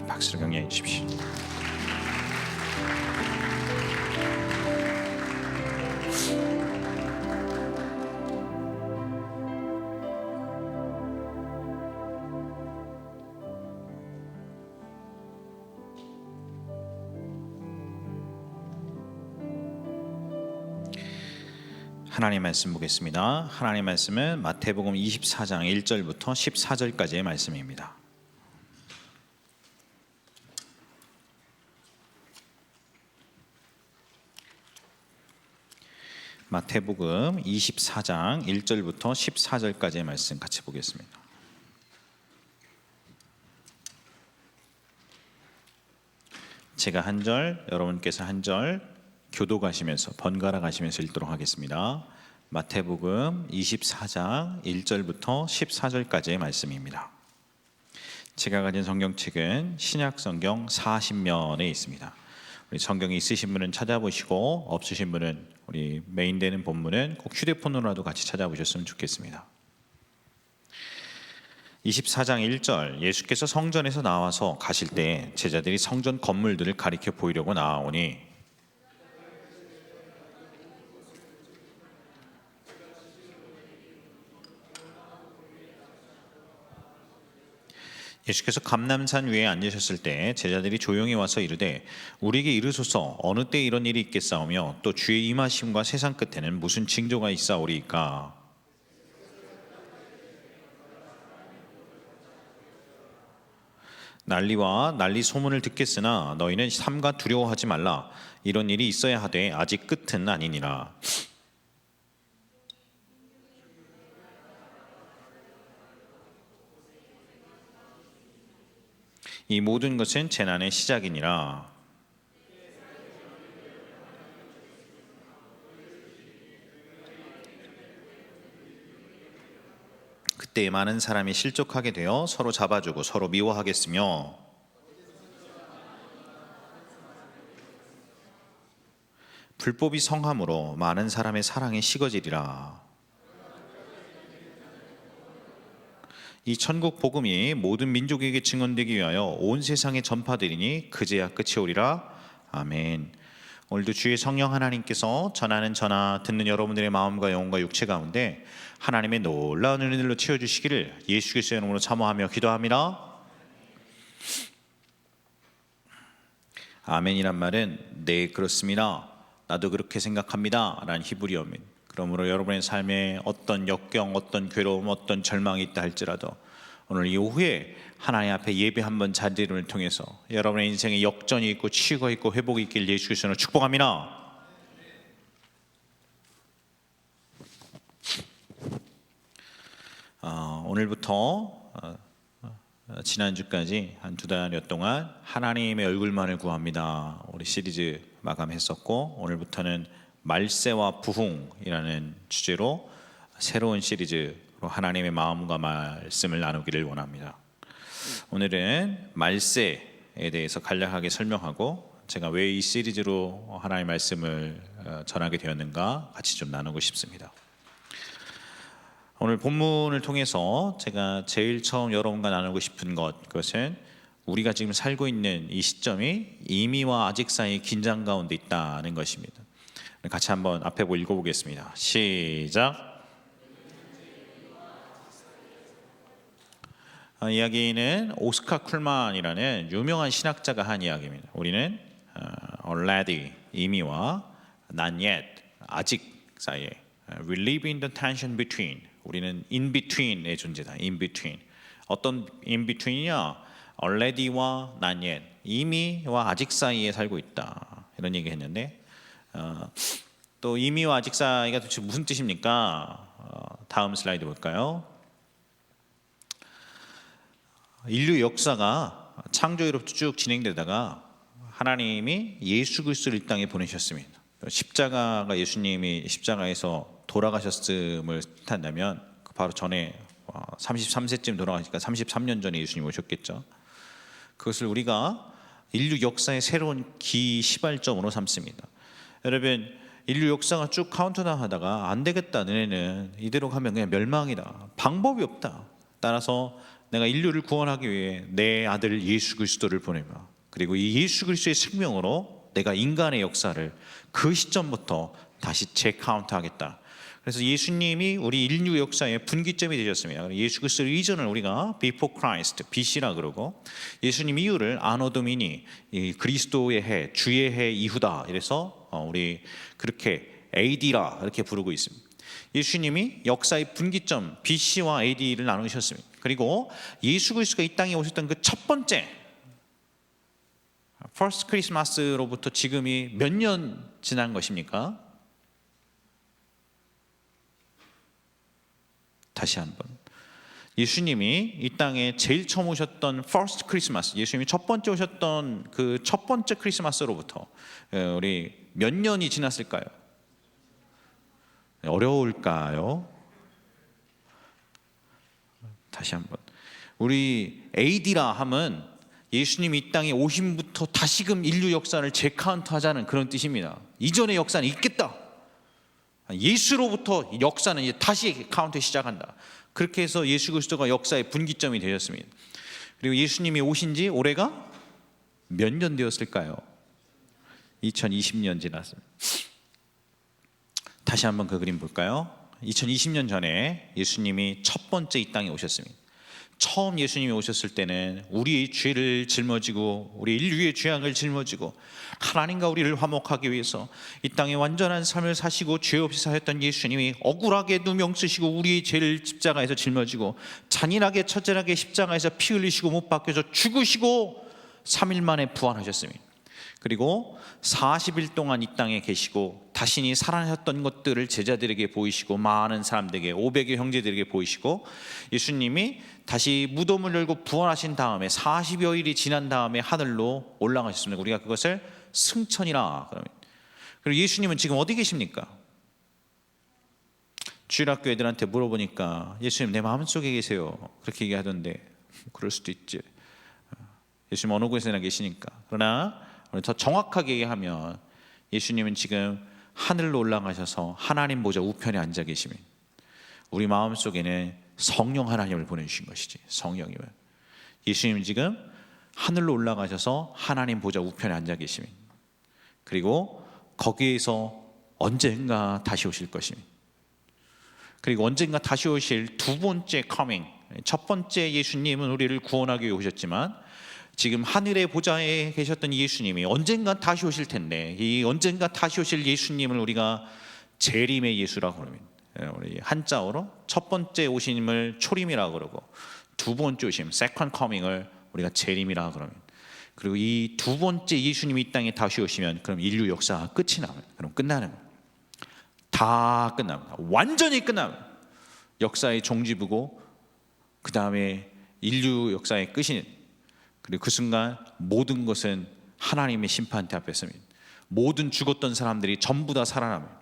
박수로 격려해 주십시오. 하나님 말씀 보겠습니다. 하나님 말씀은 마태복음 24장 1절부터 14절까지의 말씀입니다. 마태복음 24장 1절부터 14절까지의 말씀 같이 보겠습니다. 제가 한 절, 여러분께서 한 절 교독하시면서 번갈아 가시면서 읽도록 하겠습니다. 마태복음 24장 1절부터 14절까지의 말씀입니다. 제가 가진 성경책은 신약성경 40면에 있습니다. 우리 성경이 있으신 분은 찾아보시고 없으신 분은 우리 메인되는 본문은 꼭 휴대폰으로라도 같이 찾아보셨으면 좋겠습니다. 24장 1절, 예수께서 성전에서 나와서 가실 때 제자들이 성전 건물들을 가리켜 보이려고 나아오니 예수께서 감람산 위에 앉으셨을 때 제자들이 조용히 와서 이르되 우리에게 이르소서 어느 때 이런 일이 있겠사오며 또 주의 임하심과 세상 끝에는 무슨 징조가 있사오리이까. 난리와 난리 소문을 듣겠으나 너희는 삼가 두려워하지 말라. 이런 일이 있어야 하되 아직 끝은 아니니라. 이 모든 것은 재난의 시작이니라. 그때 많은 사람이 실족하게 되어 서로 잡아주고 서로 미워하겠으며 불법이 성함으로 많은 사람의 사랑이 식어지리라. 이 천국 복음이 모든 민족에게 증언되기 위하여 온 세상에 전파되리니 그제야 끝이 오리라. 아멘. 오늘도 주의 성령 하나님께서 전하는 전하 듣는 여러분들의 마음과 영혼과 육체 가운데 하나님의 놀라운 은혜들로 채워주시기를 예수 그리스도의 이름으로 사모하며 기도합니다. 아멘이란 말은 네 그렇습니다, 나도 그렇게 생각합니다 라는 히브리어입니다. 그러므로 여러분의 삶에 어떤 역경, 어떤 괴로움, 어떤 절망이 있다 할지라도 오늘 이 오후에 하나님 앞에 예배 한번 자리를 통해서 여러분의 인생에 역전이 있고 치유가 있고 회복이 있길 예수 그리스도로 축복합니다. 오늘부터 지난주까지 한 2달여 동안 하나님의 얼굴만을 구합니다 우리 시리즈 마감했었고, 오늘부터는 말세와 부흥이라는 주제로 새로운 시리즈로 하나님의 마음과 말씀을 나누기를 원합니다. 오늘은 말세에 대해서 간략하게 설명하고 제가 왜 이 시리즈로 하나님의 말씀을 전하게 되었는가 같이 좀 나누고 싶습니다. 오늘 본문을 통해서 제가 제일 처음 여러분과 나누고 싶은 그것은 우리가 지금 살고 있는 이 시점이 이미와 아직 사이의 긴장 가운데 있다는 것입니다. 같이 한번 앞에 보고 읽어보겠습니다. 시작. 이야기는 오스카 쿨만이라는 유명한 신학자가 한 이야기입니다. 우리는 already, 이미와 not yet, 아직 사이에 we live in the tension between, 우리는 in between의 존재다. in between. 어떤 in between이냐? already와 not yet, 이미와 아직 사이에 살고 있다 이런 얘기 했는데 또 이미와 아직 사이가 도대체 무슨 뜻입니까? 다음 슬라이드 볼까요? 인류 역사가 창조로부터 쭉 진행되다가 하나님이 예수 그리스도를 이 땅에 보내셨습니다. 십자가가 예수님이 십자가에서 돌아가셨음을 뜻한다면 바로 전에 33세쯤 돌아가시니까 33년 전에 예수님 오셨겠죠. 그것을 우리가 인류 역사의 새로운 시발점으로 삼습니다. 여러분, 인류 역사가 쭉 카운트다운 하다가 안 되겠다, 너네는 이대로 가면 그냥 멸망이다, 방법이 없다, 따라서 내가 인류를 구원하기 위해 내 아들 예수 그리스도를 보내며 그리고 이 예수 그리스도의 생명으로 내가 인간의 역사를 그 시점부터 다시 재카운트하겠다. 그래서 예수님이 우리 인류 역사의 분기점이 되셨습니다. 예수 그리스도 이전을 우리가 Before Christ, BC라 그러고 예수님 이후를 아노 도미니, 그리스도의 해, 주의 해 이후다. 이래서 우리 그렇게 AD라 이렇게 부르고 있습니다. 예수님이 역사의 분기점 BC와 AD를 나누셨습니다. 그리고 예수 그리스도가 이 땅에 오셨던 그 첫 번째 퍼스트 크리스마스로부터 지금이 몇 년 지난 것입니까? 다시 한번 예수님이 이 땅에 제일 처음 오셨던 퍼스트 크리스마스, 예수님이 첫 번째 오셨던 그 첫 번째 크리스마스로부터 우리 몇 년이 지났을까요? 어려울까요? 다시 한번 우리 AD라 함은 예수님이 이 땅에 오심부터 다시금 인류 역사를 재카운트하자는 그런 뜻입니다. 이전의 역사는 있겠다. 예수로부터 역사는 이제 다시 카운트 시작한다. 그렇게 해서 예수 그리스도가 역사의 분기점이 되었습니다. 그리고 예수님이 오신 지 올해가 몇 년 되었을까요? 2020년 지났습니다. 다시 한번 그 그림 볼까요? 2020년 전에 예수님이 첫 번째 이 땅에 오셨습니다. 처음 예수님이 오셨을 때는 우리의 죄를 짊어지고 우리 인류의 죄악을 짊어지고 하나님과 우리를 화목하기 위해서 이 땅에 완전한 삶을 사시고 죄 없이 사셨던 예수님이 억울하게 누명 쓰시고 우리의 죄를 십자가에서 짊어지고 잔인하게 처절하게 십자가에서 피 흘리시고 못 박혀서 죽으시고 3일 만에 부활하셨습니다. 그리고 40일 동안 이 땅에 계시고 자신이 살아나셨던 것들을 제자들에게 보이시고 많은 사람들에게 500의 형제들에게 보이시고 예수님이 다시 무덤을 열고 부활하신 다음에 40여일이 지난 다음에 하늘로 올라가셨습니다. 우리가 그것을 승천이라. 그리고 예수님은 지금 어디 계십니까? 주일학교 애들한테 물어보니까 예수님 내 마음속에 계세요 그렇게 얘기하던데 그럴 수도 있지. 예수님 어느 곳에나 계시니까. 그러나 더 정확하게 얘기하면 예수님은 지금 하늘로 올라가셔서 하나님 보좌 우편에 앉아 계시면 우리 마음속에는 성령 하나님을 보내주신 것이지. 성령이면 예수님은 지금 하늘로 올라가셔서 하나님 보좌 우편에 앉아 계시면 그리고 거기에서 언젠가 다시 오실 것입니다. 그리고 언젠가 다시 오실 두 번째 커밍, 첫 번째 예수님은 우리를 구원하기 위해 오셨지만 지금 하늘의 보좌에 계셨던 예수님이 언젠가 다시 오실 텐데 이 언젠가 다시 오실 예수님을 우리가 재림의 예수라고 그럽니다. 우리 한자어로 첫 번째 오심을 초림이라고 그러고 두 번째 오심 second coming을 우리가 재림이라고 그럽니다. 그리고 이 두 번째 예수님이 이 땅에 다시 오시면 그럼 인류 역사가 끝이 나요. 그럼 끝나는 거예요. 다 끝납니다. 완전히 끝납니다. 역사의 종지부고 그 다음에 인류 역사의 끝이. 그리고 그 순간 모든 것은 하나님의 심판대 앞에 섭니다. 모든 죽었던 사람들이 전부 다 살아납니다.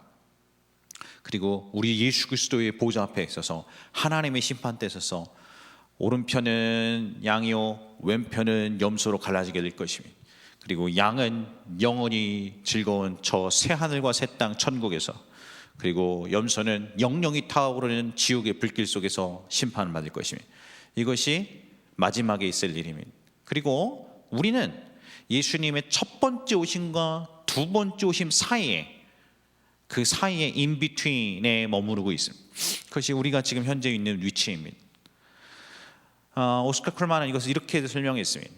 그리고 우리 예수 그리스도의 보좌 앞에 있어서 하나님의 심판대에 서서 오른편은 양이요 왼편은 염소로 갈라지게 될 것입니다. 그리고 양은 영원히 즐거운 저 새 하늘과 새 땅 천국에서 그리고 염소는 영영이 타오르는 지옥의 불길 속에서 심판을 받을 것입니다. 이것이 마지막에 있을 일입니다. 그리고 우리는 예수님의 첫 번째 오심과 두 번째 오심 사이에 그 사이에 인비트윈에 머무르고 있습니다. 그것이 우리가 지금 현재 있는 위치입니다. 오스카 쿨만은 이것을 이렇게 설명했습니다.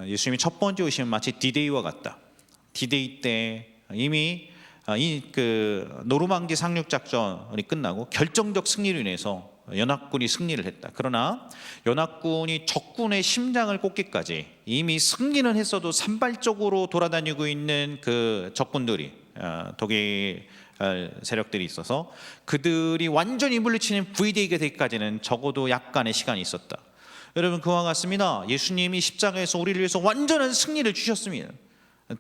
예수님이 첫 번째 오심은 마치 디데이와 같다. 디데이 때 이미 그 노르망디 상륙 작전이 끝나고 결정적 승리로 인해서 연합군이 승리를 했다. 그러나 연합군이 적군의 심장을 꽂기까지 이미 승리는 했어도 산발적으로 돌아다니고 있는 그 적군들이 독일 세력들이 있어서 그들이 완전히 물리치는 V-Day가 되기까지는 적어도 약간의 시간이 있었다. 여러분 그와 같습니다. 예수님이 십자가에서 우리를 위해서 완전한 승리를 주셨습니다.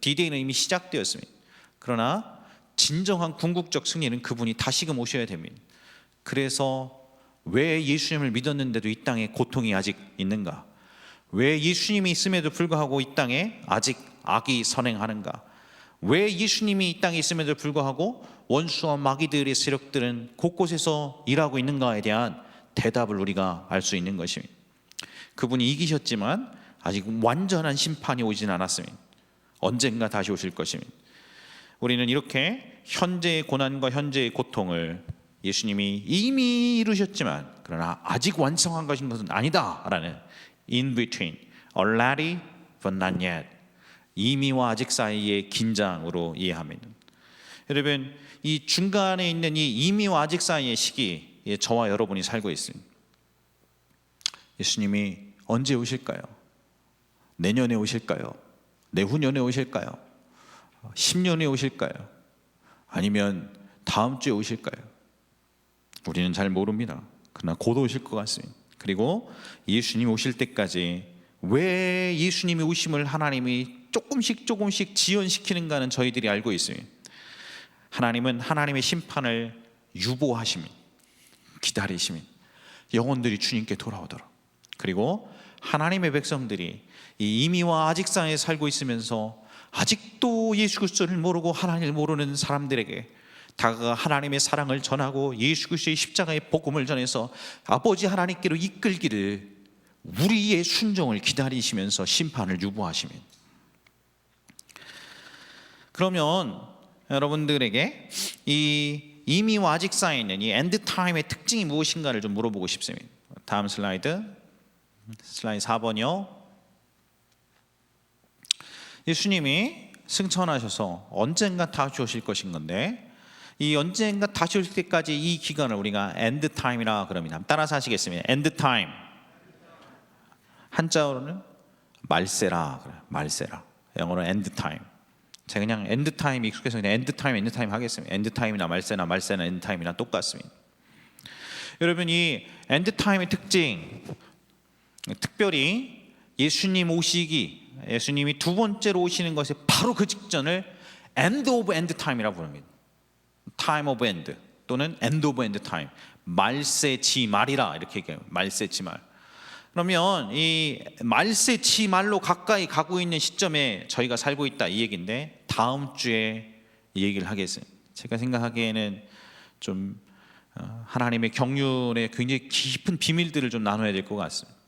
D-Day는 이미 시작되었습니다. 그러나 진정한 궁극적 승리는 그분이 다시금 오셔야 됩니다. 그래서 왜 예수님을 믿었는데도 이 땅에 고통이 아직 있는가? 왜 예수님이 있음에도 불구하고 이 땅에 아직 악이 선행하는가? 왜 예수님이 이 땅에 있음에도 불구하고 원수와 마귀들의 세력들은 곳곳에서 일하고 있는가에 대한 대답을 우리가 알 수 있는 것입니다. 그분이 이기셨지만 아직 완전한 심판이 오진 않았습니다. 언젠가 다시 오실 것입니다. 우리는 이렇게 현재의 고난과 현재의 고통을 예수님이 이미 이루셨지만 그러나 아직 완성한 것인 것은 아니다라는 in between, already but not yet, 이미와 아직 사이의 긴장으로 이해합니다. 여러분, 이 중간에 있는 이 이미와 아직 사이의 시기에 저와 여러분이 살고 있습니다. 예수님이 언제 오실까요? 내년에 오실까요? 내후년에 오실까요? 10년에 오실까요? 아니면 다음 주에 오실까요? 우리는 잘 모릅니다. 그러나 곧 오실 것 같습니다. 그리고 예수님이 오실 때까지 왜 예수님이 오심을 하나님이 조금씩 지연시키는가는 저희들이 알고 있습니다. 하나님은 하나님의 심판을 유보하십니다. 기다리십니다. 영혼들이 주님께 돌아오도록. 그리고 하나님의 백성들이 이 이미와 아직 사이에 살고 있으면서 아직도 예수 그리스도를 모르고 하나님을 모르는 사람들에게 다가가 하나님의 사랑을 전하고 예수 그리스도의 십자가의 복음을 전해서 아버지 하나님께로 이끌기를 우리의 순종을 기다리시면서 심판을 유보하십니다. 그러면 여러분들에게 이 이미와 아직 사이에 있는 이 엔드 타임의 특징이 무엇인가를 좀 물어보고 싶습니다. 다음 슬라이드 4번이요. 예수님이 승천하셔서 언젠가 다시 오실 것인 건데 이 언젠가 다시 오실 때까지 이 기간을 우리가 엔드 타임이라 그럽니다. 따라서 하시겠습니다. 엔드 타임. 한자어로는 말세라 그래요. 말세라. 영어로 엔드 타임. 제가 그냥 엔드 타임 익숙해서 그냥 엔드 타임 하겠습니다. 엔드 타임이나 말세나 엔드 타임이나 똑같습니다. 여러분, 이 엔드 타임의 특징, 특별히 예수님 오시기, 예수님이 두 번째로 오시는 것에 바로 그 직전을 end of end time이라고 부릅니다. time of end 또는 end of end time, 말세지말이라 이렇게 얘기해요. 말세지말. 그러면 이 말세지말로 가까이 가고 있는 시점에 저희가 살고 있다 이 얘기인데 다음 주에 이 얘기를 하겠습니다. 제가 생각하기에는 좀 하나님의 경륜에 굉장히 깊은 비밀들을 좀 나눠야 될 것 같습니다.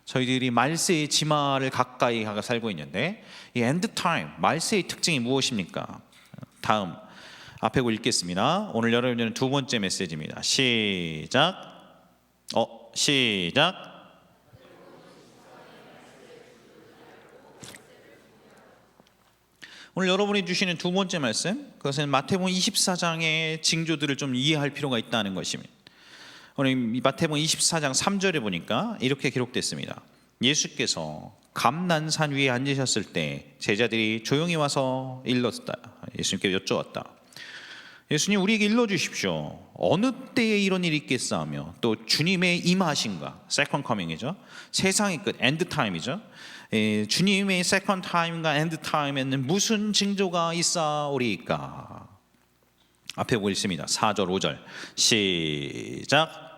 저희들이 말세의 지말을 가까이 가서 살고 있는데 이 엔드 타임, 말세의 특징이 무엇입니까? 다음 앞에 읽겠습니다. 오늘 여러분들은 두 번째 메시지입니다. 시작. 오늘 여러분이 주시는 두 번째 말씀, 그것은 마태복음 24장의 징조들을 좀 이해할 필요가 있다는 것입니다. 오늘 마태복음 24장 3절에 보니까 이렇게 기록됐습니다. 예수께서 감난산 위에 앉으셨을 때 제자들이 조용히 와서 일렀다. 예수님께 여쭈었다. 예수님, 우리에게 일러주십시오. 어느 때에 이런 일이 있겠사하며 또 주님의 임하심과 세컨드 커밍이죠. 세상의 끝, 엔드 타임이죠. 주님의 세컨드 타임과 엔드 타임에는 무슨 징조가 있사오리까? 앞에 보고 있습니다. 4절 5절 시작.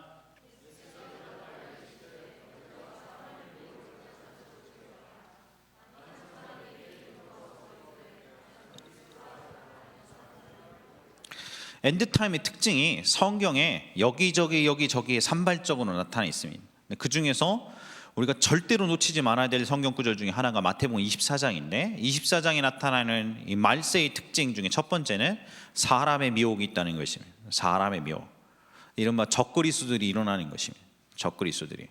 엔드타임의 특징이 성경에 여기저기에 산발적으로 나타나 있습니다. 그 중에서 우리가 절대로 놓치지 말아야 될 성경 구절 중에 하나가 마태복음 24장인데 24장에 나타나는 이 말세의 특징 중에 첫 번째는 사람의 미혹이 있다는 것입니다. 사람의 미혹, 이른바 적그리스도들이 일어나는 것입니다. 적그리스도들이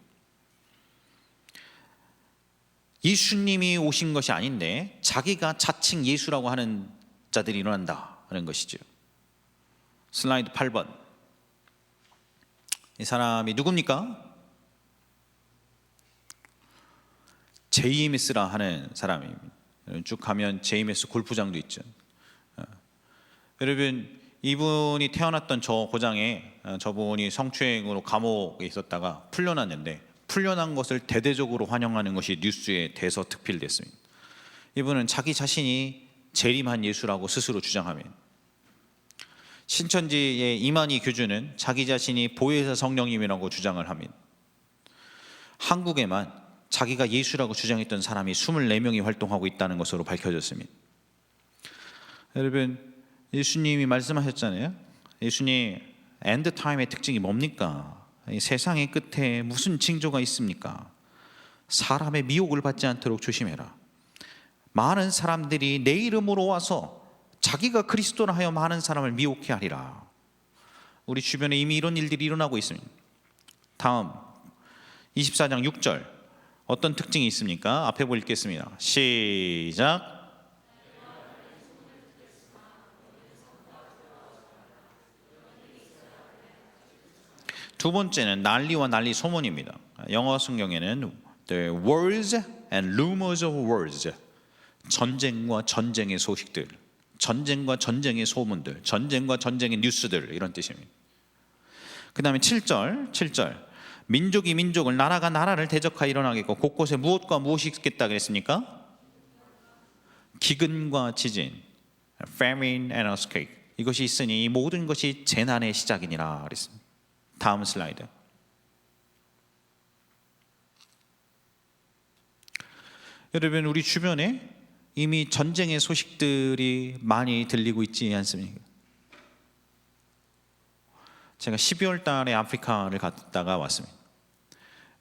예수님이 오신 것이 아닌데 자기가 자칭 예수라고 하는 자들이 일어난다는 것이죠. 슬라이드 8번. 이 사람이 누굽니까? JMS라 하는 사람입니다. 쭉 가면 JMS 골프장도 있죠. 여러분, 이분이 태어났던 저 고장에 저분이 성추행으로 감옥에 있었다가 풀려났는데 풀려난 것을 대대적으로 환영하는 것이 뉴스에 대서특필됐습니다. 이분은 자기 자신이 재림한 예수라고 스스로 주장합니다. 신천지의 이만희 교주는 자기 자신이 보혜사 성령님이라고 주장을 합니다. 한국에만 자기가 예수라고 주장했던 사람이 24명이 활동하고 있다는 것으로 밝혀졌습니다. 여러분, 예수님이 말씀하셨잖아요. 예수님, 엔드 타임의 특징이 뭡니까? 이 세상의 끝에 무슨 징조가 있습니까? 사람의 미혹을 받지 않도록 조심해라. 많은 사람들이 내 이름으로 와서 자기가 그리스도라 하여 많은 사람을 미혹해 하리라. 우리 주변에 이미 이런 일들이 일어나고 있습니다. 다음 24장 6절 어떤 특징이 있습니까? 앞에 보고 읽겠습니다. 시작. 두 번째는 난리와 난리 소문입니다. 영어 성경에는 the wars and rumors of wars, 전쟁과 전쟁의 소식들, 전쟁과 전쟁의 소문들, 전쟁과 전쟁의 뉴스들, 이런 뜻입니다. 그 다음에 7절 민족이 민족을, 나라가 나라를 대적하여 일어나겠고 곳곳에 무엇과 무엇이 있겠다 그랬습니까? 기근과 지진, famine and earthquake, 이것이 있으니 이 모든 것이 재난의 시작이니라 그랬습니다. 다음 슬라이드. 여러분, 우리 주변에 이미 전쟁의 소식들이 많이 들리고 있지 않습니까? 제가 12월 달에 아프리카를 갔다가 왔습니다.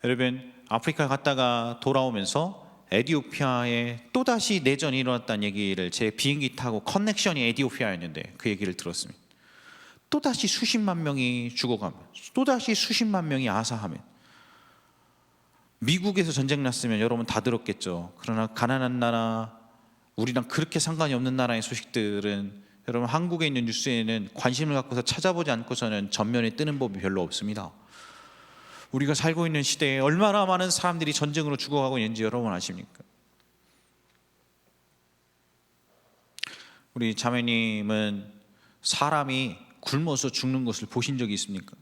여러분, 아프리카 갔다가 돌아오면서 에티오피아에 또다시 내전이 일어났다는 얘기를, 제 비행기 타고 커넥션이 에티오피아였는데 그 얘기를 들었습니다. 또다시 수십만 명이 죽어가면, 또다시 수십만 명이 아사하면, 미국에서 전쟁 났으면 여러분 다 들었겠죠. 그러나 가난한 나라, 우리랑 그렇게 상관이 없는 나라의 소식들은 여러분 한국에 있는 뉴스에는 관심을 갖고서 찾아보지 않고서는 전면에 뜨는 법이 별로 없습니다. 우리가 살고 있는 시대에 얼마나 많은 사람들이 전쟁으로 죽어가고 있는지 여러분 아십니까? 우리 자매님은 사람이 굶어서 죽는 것을 보신 적이 있습니까?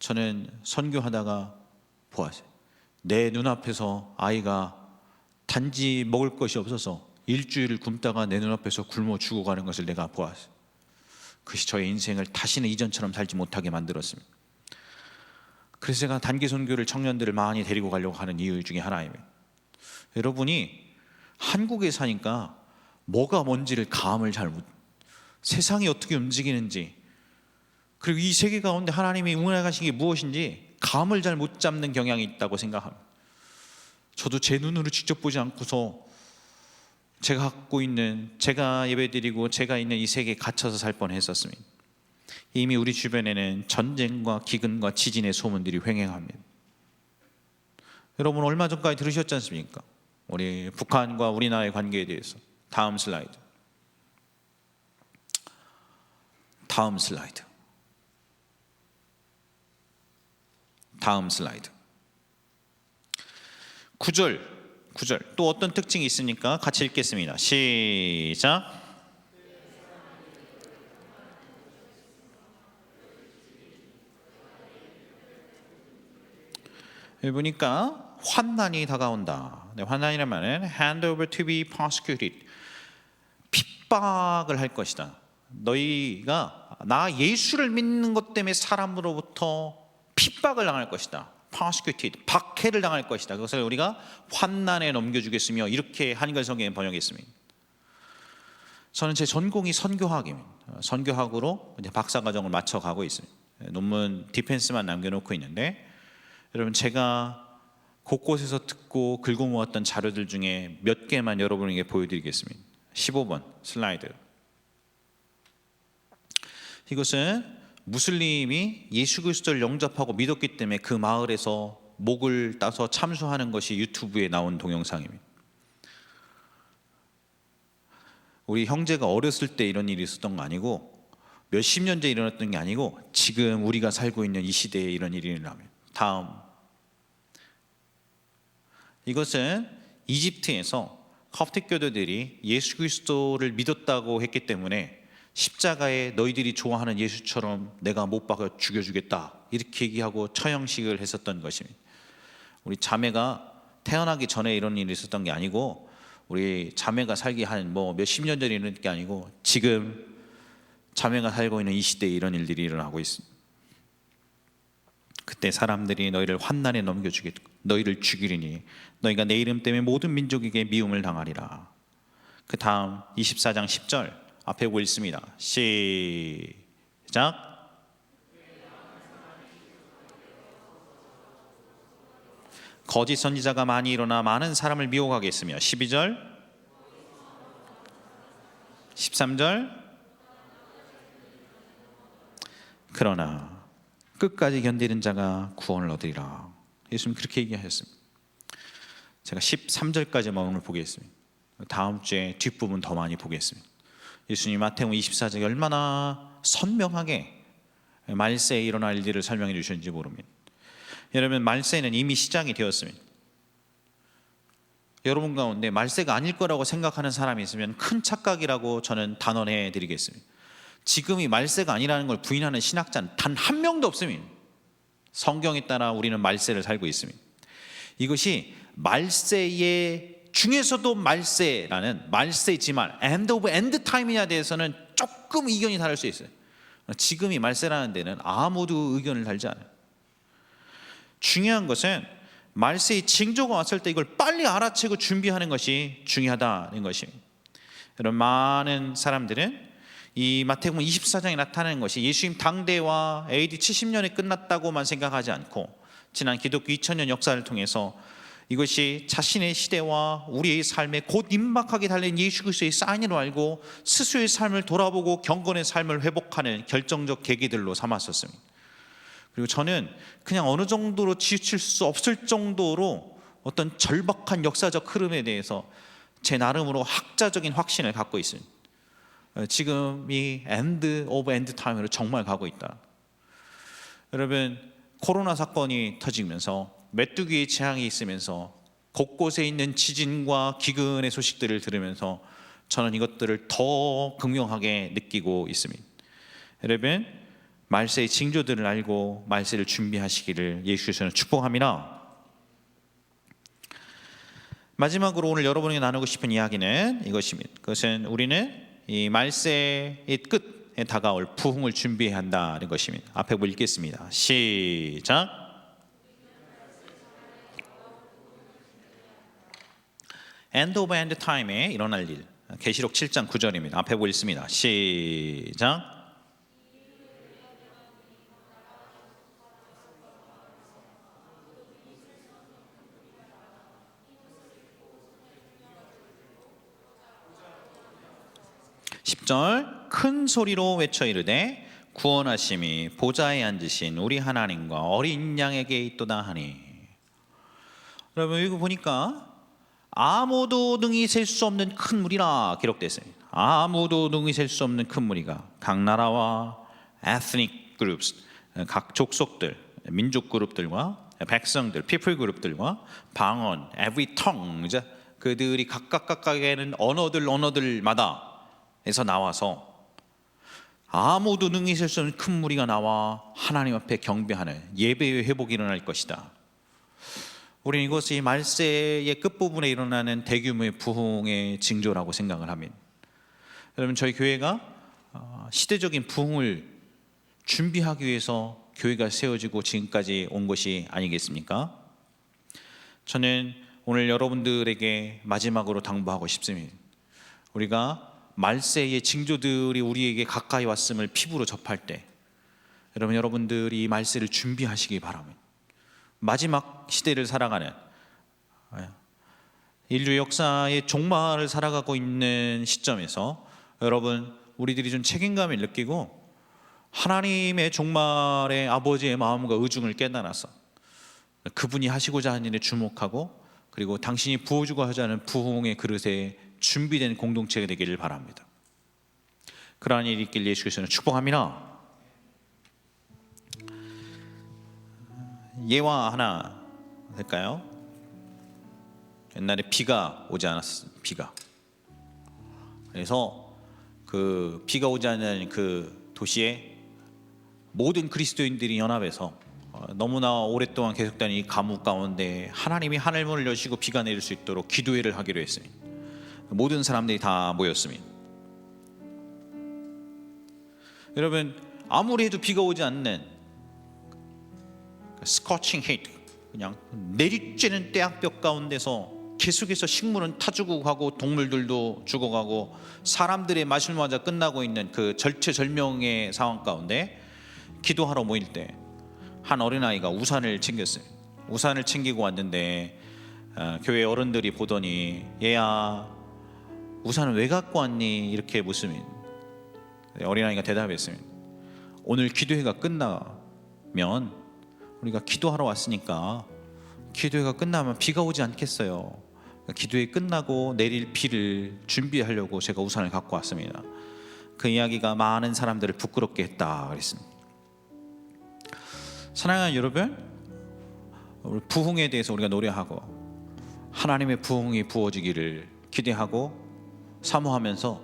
저는 선교하다가 보았어요. 내 눈앞에서 아이가 단지 먹을 것이 없어서 일주일을 굶다가 내 눈앞에서 굶어 죽어가는 것을 내가 보았어요. 그것이 저의 인생을 다시는 이전처럼 살지 못하게 만들었습니다. 그래서 제가 단기 선교를, 청년들을 많이 데리고 가려고 하는 이유 중에 하나입니다. 여러분이 한국에 사니까 뭐가 뭔지를 감을 잘 못, 세상이 어떻게 움직이는지, 그리고 이 세계 가운데 하나님이 운행하신 게 무엇인지 감을 잘 못 잡는 경향이 있다고 생각합니다. 저도 제 눈으로 직접 보지 않고서 제가 갖고 있는, 제가 예배드리고 제가 있는 이 세계에 갇혀서 살 뻔했었습니다. 이미 우리 주변에는 전쟁과 기근과 지진의 소문들이 횡행합니다. 여러분 얼마 전까지 들으셨지 않습니까? 우리 북한과 우리나라의 관계에 대해서. 다음 슬라이드. 다음 슬라이드. 다음 슬라이드. 9절 또 어떤 특징이 있습니까? 같이 읽겠습니다. 시작. 여기 보니까 환난이 다가온다. 환난이란 말은 hand over to be persecuted, 핍박을 할 것이다. 너희가 나 예수를 믿는 것 때문에 사람으로부터 핍박을 당할 것이다. persecuted, 박해를 당할 것이다. 그것을 우리가 환난에 넘겨주겠으며, 이렇게 한글 성경에 번역했습니다. 저는 제 전공이 선교학입니다. 선교학으로 이제 박사과정을 마쳐가고 있습니다. 논문 디펜스만 남겨놓고 있는데, 여러분 제가 곳곳에서 듣고 긁어 모았던 자료들 중에 몇 개만 여러분에게 보여드리겠습니다. 15번 슬라이드. 이것은 무슬림이 예수 그리스도를 영접하고 믿었기 때문에 그 마을에서 목을 따서 참수하는 것이 유튜브에 나온 동영상입니다. 우리 형제가 어렸을 때 이런 일이 있었던 거 아니고, 몇십 년 전에 일어났던 게 아니고, 지금 우리가 살고 있는 이 시대에 이런 일이 일어납니다. 다음. 이것은 이집트에서 컵틱교도들이 예수 그리스도를 믿었다고 했기 때문에 십자가에 너희들이 좋아하는 예수처럼 내가 못 박아 죽여주겠다, 이렇게 얘기하고 처형식을 했었던 것입니다. 우리 자매가 태어나기 전에 이런 일이 있었던 게 아니고, 우리 자매가 살기 한 몇십 년 전에 일어난 게 아니고, 지금 자매가 살고 있는 이 시대에 이런 일들이 일어나고 있습니다. 그때 사람들이 너희를 환난에 넘겨주겠고 너희를 죽이리니 너희가 내 이름 때문에 모든 민족에게 미움을 당하리라. 그 다음 24장 10절 앞에 보고 있습니다. 시작. 거짓 선지자가 많이 일어나 많은 사람을 미혹하게 했으며 12절 13절 그러나 끝까지 견디는 자가 구원을 얻으리라. 예수님 그렇게 얘기하셨습니다. 제가 13절까지만 오늘 보겠습니다. 다음 주에 뒷부분 더 많이 보겠습니다. 예수님 마태복음 24장에 얼마나 선명하게 말세에 일어날 일들을 설명해 주셨는지 모릅니다. 여러분, 말세는 이미 시작이 되었습니다. 여러분 가운데 말세가 아닐 거라고 생각하는 사람이 있으면 큰 착각이라고 저는 단언해 드리겠습니다. 지금이 말세가 아니라는 걸 부인하는 신학자는 단 한 명도 없습니다. 성경에 따라 우리는 말세를 살고 있습니다. 이것이 말세의 중에서도 말세라는 말세지만 end of end time에 대해서는 조금 의견이 다를 수 있어요. 지금이 말세라는 데는 아무도 의견을 달지 않아요. 중요한 것은 말세의 징조가 왔을 때 이걸 빨리 알아채고 준비하는 것이 중요하다는 것입니다. 여러분, 많은 사람들은 이 마태복음 24장에 나타나는 것이 예수님 당대와 AD 70년에 끝났다고만 생각하지 않고 지난 기독교 2000년 역사를 통해서 이것이 자신의 시대와 우리의 삶에 곧 임박하게 달린 예수 그리스도의 사인으로 알고 스스로의 삶을 돌아보고 경건의 삶을 회복하는 결정적 계기들로 삼았었습니다. 그리고 저는 그냥 어느 정도로 지우칠 수 없을 정도로 어떤 절박한 역사적 흐름에 대해서 제 나름으로 학자적인 확신을 갖고 있습니다. 지금 이 엔드 오브 엔드 타임으로 정말 가고 있다. 여러분, 코로나 사건이 터지면서 메뚜기의 재앙이 있으면서 곳곳에 있는 지진과 기근의 소식들을 들으면서 저는 이것들을 더 극명하게 느끼고 있습니다. 여러분, 말세의 징조들을 알고 말세를 준비하시기를 예수께서는 축복합니다. 마지막으로 오늘 여러분에게 나누고 싶은 이야기는 이것입니다. 그것은 우리는 이 말세의 끝에 다가올 부흥을 준비해야 한다는 것입니다. 앞에 읽겠습니다. 시작. End of end time에 일어날 일. 계시록 7장 9절입니다. 앞에 읽습니다. 시작. 큰 소리로 외쳐 이르되 구원하심이 보좌에 앉으신 우리 하나님과 어린 양에게 있도다 하니. 여러분, 이거 보니까 아무도 능히 셀 수 없는 큰 무리라 기록됐습니다. 아무도 능히 셀 수 없는 큰 무리가 각 나라와 ethnic groups, 각 족속들, 민족 그룹들과 백성들, people 그룹들과 방언, every tongue, 그들이 각각에는 언어들마다 에서 나와서 아무도 능히 셀 수 없는 큰 무리가 나와 하나님 앞에 경배하는 예배의 회복이 일어날 것이다. 우리는 이것이 말세의 끝부분에 일어나는 대규모의 부흥의 징조라고 생각을 합니다. 여러분, 저희 교회가 시대적인 부흥을 준비하기 위해서 교회가 세워지고 지금까지 온 것이 아니겠습니까? 저는 오늘 여러분들에게 마지막으로 당부하고 싶습니다. 우리가 말세의 징조들이 우리에게 가까이 왔음을 피부로 접할 때 여러분들이 이 말세를 준비하시기 바랍니다. 마지막 시대를 살아가는 인류 역사의 종말을 살아가고 있는 시점에서 여러분, 우리들이 좀 책임감을 느끼고 하나님의 종말의 아버지의 마음과 의중을 깨달아서 그분이 하시고자 하는 일에 주목하고 그리고 당신이 부어주고 하자는 부흥의 그릇에 준비된 공동체가 되기를 바랍니다. 그러한 일이 있길 예수께서는 축복합니다. 예화 하나 될까요? 옛날에 비가 오지 않았습니다. 비가. 그래서 그 비가 오지 않는 그 도시에 모든 그리스도인들이 연합해서 너무나 오랫동안 계속되는 이 가뭄 가운데 하나님이 하늘문을 여시고 비가 내릴 수 있도록 기도회를 하기로 했습니다. 모든 사람들이 다 모였습니다. 여러분, 아무리 해도 비가 오지 않는 스코칭 히트, 그냥 내리쬐는 태양볕 가운데서 계속해서 식물은 타 죽어가고 동물들도 죽어가고 사람들의 마실마자 끝나고 있는 그 절체절명의 상황 가운데 기도하러 모일 때 한 어린아이가 우산을 챙겼어요. 우산을 챙기고 왔는데 교회 어른들이 보더니 얘야 우산을 왜 갖고 왔니? 이렇게 묻으면 어린아이가 대답했습니다. 오늘 기도회가 끝나면 우리가 기도하러 왔으니까 기도회가 끝나면 비가 오지 않겠어요. 기도회 끝나고 내릴 비를 준비하려고 제가 우산을 갖고 왔습니다. 그 이야기가 많은 사람들을 부끄럽게 했다 그랬습니다. 사랑하는 여러분, 우리 부흥에 대해서 우리가 노래하고 하나님의 부흥이 부어지기를 기대하고 사모하면서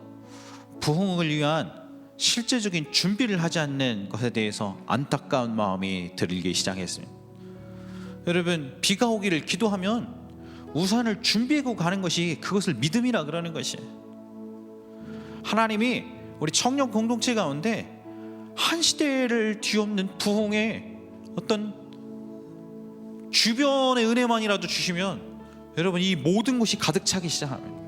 부흥을 위한 실제적인 준비를 하지 않는 것에 대해서 안타까운 마음이 들기 시작했습니다. 여러분, 비가 오기를 기도하면 우산을 준비하고 가는 것이 그것을 믿음이라 그러는 것이, 하나님이 우리 청년 공동체 가운데 한 시대를 뒤엎는 부흥의 어떤 주변의 은혜만이라도 주시면 여러분 이 모든 것이 가득 차기 시작합니다.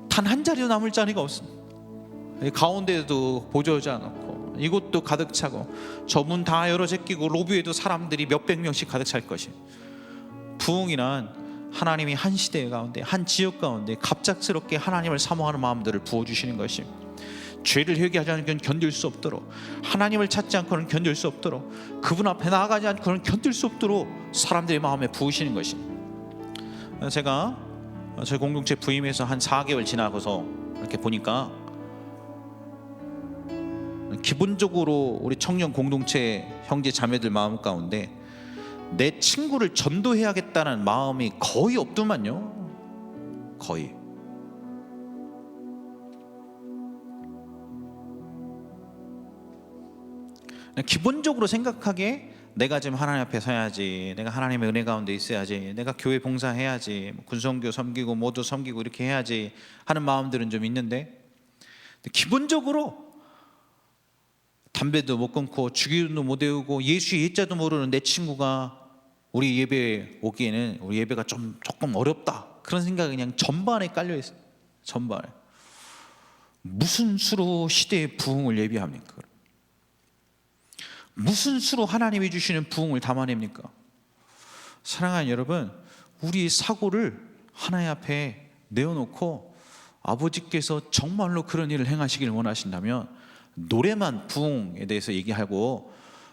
단 한 자리도 남을 자리가 없습니다. 가운데에도 보조하지 않고 이곳도 가득 차고 저 문 다 열어 제끼고 로비에도 사람들이 몇백 명씩 가득 찰 것이, 부흥이란 하나님이 한 시대 가운데 한 지역 가운데 갑작스럽게 하나님을 사모하는 마음들을 부어주시는 것이, 죄를 회개하지 않고는 견딜 수 없도록, 하나님을 찾지 않고는 견딜 수 없도록, 그분 앞에 나아가지 않고는 견딜 수 없도록 사람들의 마음에 부으시는 것이. 제가 저희 공동체 부임해서 한 4개월 지나고서 이렇게 보니까 기본적으로 우리 청년 공동체 형제 자매들 마음 가운데 내 친구를 전도해야겠다는 마음이 거의 없더만요. 거의. 기본적으로 생각하기에 내가 지금 하나님 앞에 서야지, 내가 하나님의 은혜 가운데 있어야지, 내가 교회 봉사해야지, 군성교 섬기고 모두 섬기고 이렇게 해야지 하는 마음들은 좀 있는데, 기본적으로 담배도 못 끊고 주기도도 못 외우고 예수의 예자도 모르는 내 친구가 우리 예배에 오기에는 우리 예배가 조금 어렵다, 그런 생각이 그냥 전반에 깔려 있어요. 전반에. 무슨 수로 시대의 부흥을 예비합니까? 무슨 수로 하나님이 주시는 부흥을 담아냅니까? 사랑하는 여러분, 우리 사고를 하나님 앞에 내어놓고 아버지께서 정말로 그런 일을 행하시길 원하신다면 노래만 부흥에 대해서 얘기하고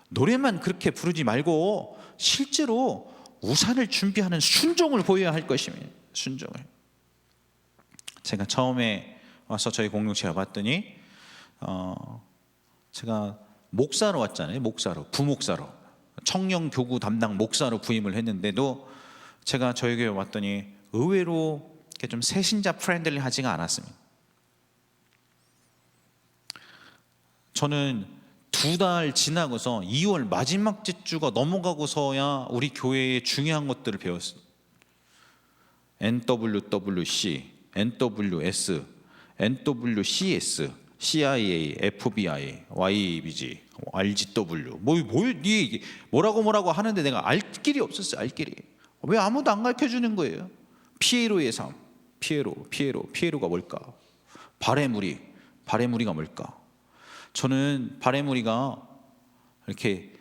노래만 그렇게 부르지 말고 실제로 우산을 준비하는 순종을 보여야 할 것입니다. 순종을. 제가 처음에 와서 저희 공동체에 봤더니 제가 목사로 왔잖아요. 목사로, 부목사로, 청년 교구 담당 목사로 부임을 했는데도 제가 저희 교회 왔더니 의외로 좀 새신자 프렌들리하지가 않았습니다. 저는 2달 지나고서 2월 마지막 주가 넘어가고서야 우리 교회의 중요한 것들을 배웠어요. NWWC, NWS, NWCS, CIA, FBI, YBG, RGW, 뭐라고 하는데 내가 알 길이 없었어요. 알 길이. 왜 아무도 안 가르쳐 주는 거예요? 피에로의 삶, 피에로가 뭘까? 바레무리가 뭘까? 저는 바레무리가 이렇게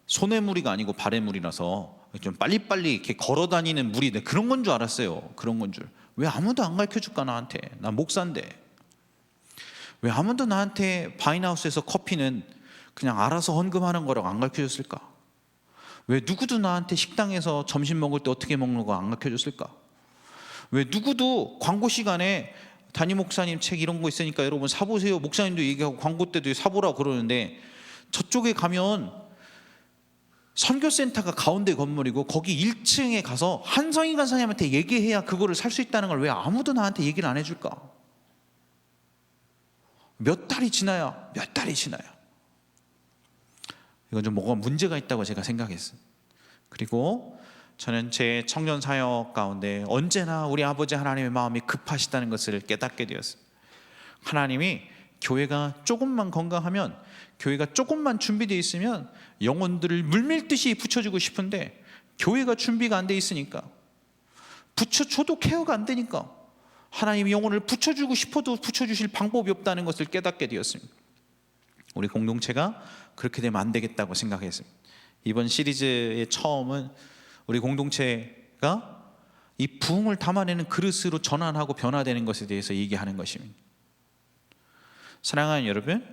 손의 무리가 아니고 바레무리라서 좀 빨리빨리 이렇게 걸어 다니는 무리, 그런 건 줄 알았어요. 그런 건 줄. 왜 아무도 안 가르쳐 줄까 나한테? 나 목사인데. 왜 아무도 나한테 바인하우스에서 커피는 그냥 알아서 헌금하는 거라고 안 가르쳐줬을까? 왜 누구도 나한테 식당에서 점심 먹을 때 어떻게 먹는 거 안 가르쳐줬을까? 왜 누구도 광고 시간에 담임 목사님 책 이런 거 있으니까 여러분 사보세요, 목사님도 얘기하고 광고 때도 사보라고 그러는데, 저쪽에 가면 선교센터가 가운데 건물이고 거기 1층에 가서 한성희 간사님한테 얘기해야 그거를 살 수 있다는 걸 왜 아무도 나한테 얘기를 안 해줄까? 몇 달이 지나야 이건 좀 뭐가 문제가 있다고 제가 생각했어요. 그리고 저는 제 청년 사역 가운데 언제나 우리 아버지 하나님의 마음이 급하시다는 것을 깨닫게 되었어요. 하나님이 교회가 조금만 건강하면, 교회가 조금만 준비되어 있으면 영혼들을 물밀듯이 붙여주고 싶은데 교회가 준비가 안 돼 있으니까, 붙여줘도 케어가 안 되니까 하나님이 영혼을 붙여주고 싶어도 붙여주실 방법이 없다는 것을 깨닫게 되었습니다. 우리 공동체가 그렇게 되면 안 되겠다고 생각했습니다. 이번 시리즈의 처음은 우리 공동체가 이 부흥을 담아내는 그릇으로 전환하고 변화되는 것에 대해서 얘기하는 것입니다. 사랑하는 여러분,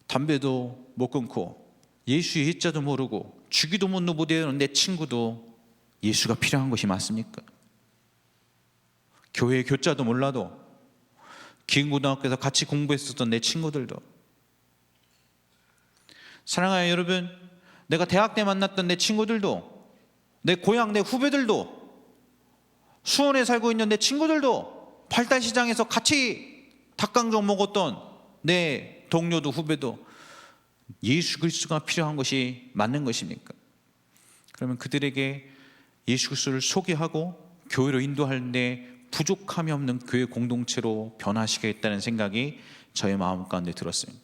담배도 못 끊고 예수의 예자도 모르고 주기도 못 외우는 내 친구도 예수가 필요한 것이 맞습니까? 교회 교자도 몰라도 기흥고등학교에서 같이 공부했었던 내 친구들도, 사랑하는 여러분, 내가 대학 때 만났던 내 친구들도, 내 고향 내 후배들도, 수원에 살고 있는 내 친구들도, 팔달시장에서 같이 닭강정 먹었던 내 동료도 후배도 예수 그리스도가 필요한 것이 맞는 것입니까? 그러면 그들에게 예수 그리스도를 소개하고 교회로 인도하는데 부족함이 없는 교회 공동체로 변화시키겠다는 생각이 저의 마음 가운데 들었습니다.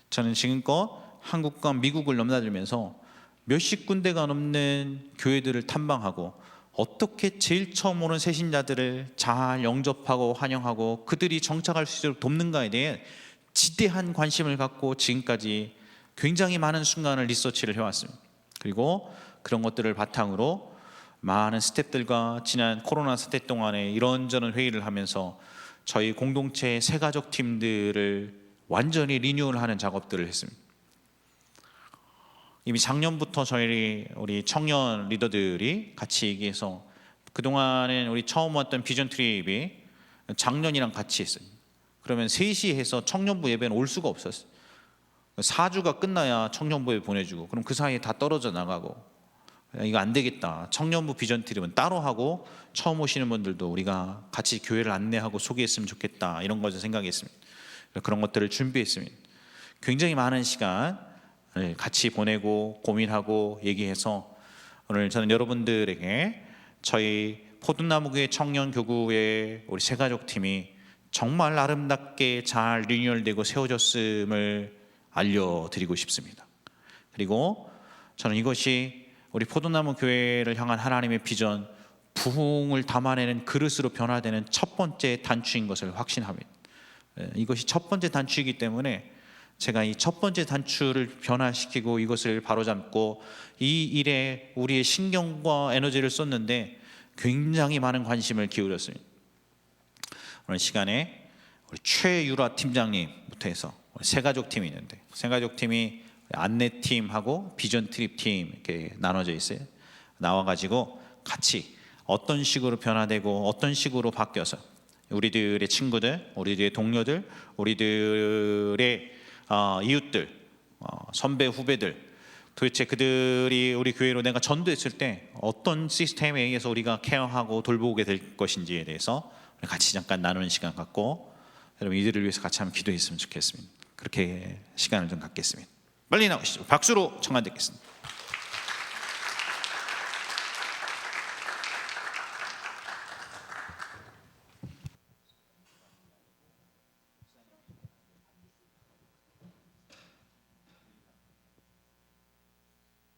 저는 지금껏 한국과 미국을 넘나들면서 몇십 군데가 넘는 교회들을 탐방하고 어떻게 제일 처음 오는 새신자들을 잘 영접하고 환영하고 그들이 정착할 수 있도록 돕는가에 대해 지대한 관심을 갖고 지금까지 굉장히 많은 순간을 리서치를 해왔습니다. 그리고 그런 것들을 바탕으로 많은 스태프들과 지난 코로나 사태 동안에 이런저런 회의를 하면서 저희 공동체의 새가족 팀들을 완전히 리뉴얼하는 작업들을 했습니다. 이미 작년부터 우리 청년 리더들이 같이 얘기해서, 그동안은 우리 처음 왔던 비전 트립이 작년이랑 같이 했어요. 그러면 3시 해서 청년부 예배는 올 수가 없었어요. 4주가 끝나야 청년부에 보내주고, 그럼 그 사이에 다 떨어져 나가고, 이거 안 되겠다, 청년부 비전 트립은 따로 하고 처음 오시는 분들도 우리가 같이 교회를 안내하고 소개했으면 좋겠다, 이런 것을 생각했습니다. 그런 것들을 준비했습니다. 굉장히 많은 시간 같이 보내고 고민하고 얘기해서 오늘 저는 여러분들에게 저희 포도나무교회 청년교구의 우리 새가족팀이 정말 아름답게 잘 리뉴얼되고 세워졌음을 알려드리고 싶습니다. 그리고 저는 이것이 우리 포도나무교회를 향한 하나님의 비전, 부흥을 담아내는 그릇으로 변화되는 첫 번째 단추인 것을 확신합니다. 이것이 첫 번째 단추이기 때문에 제가 이 첫 번째 단추를 변화시키고 이것을 바로잡고 이 일에 우리의 신경과 에너지를 쏟는데 굉장히 많은 관심을 기울였습니다. 오늘 시간에 우리 최유라 팀장님부터 해서 새가족 팀이 있는데, 새가족 팀이 안내팀하고 비전 트립 팀 이렇게 나눠져 있어요. 나와가지고 같이 어떤 식으로 변화되고 어떤 식으로 바뀌어서 우리들의 친구들, 우리들의 동료들, 우리들의 이웃들, 선배 후배들, 도대체 그들이 우리 교회로 내가 전도했을 때 어떤 시스템에 의해서 우리가 케어하고 돌보게 될 것인지에 대해서 같이 잠깐 나누는 시간 갖고, 여러분 이들을 위해서 같이 한번 기도했으면 좋겠습니다. 그렇게 시간을 좀 갖겠습니다. 빨리 나오시죠. 박수로 청한 듣겠습니다.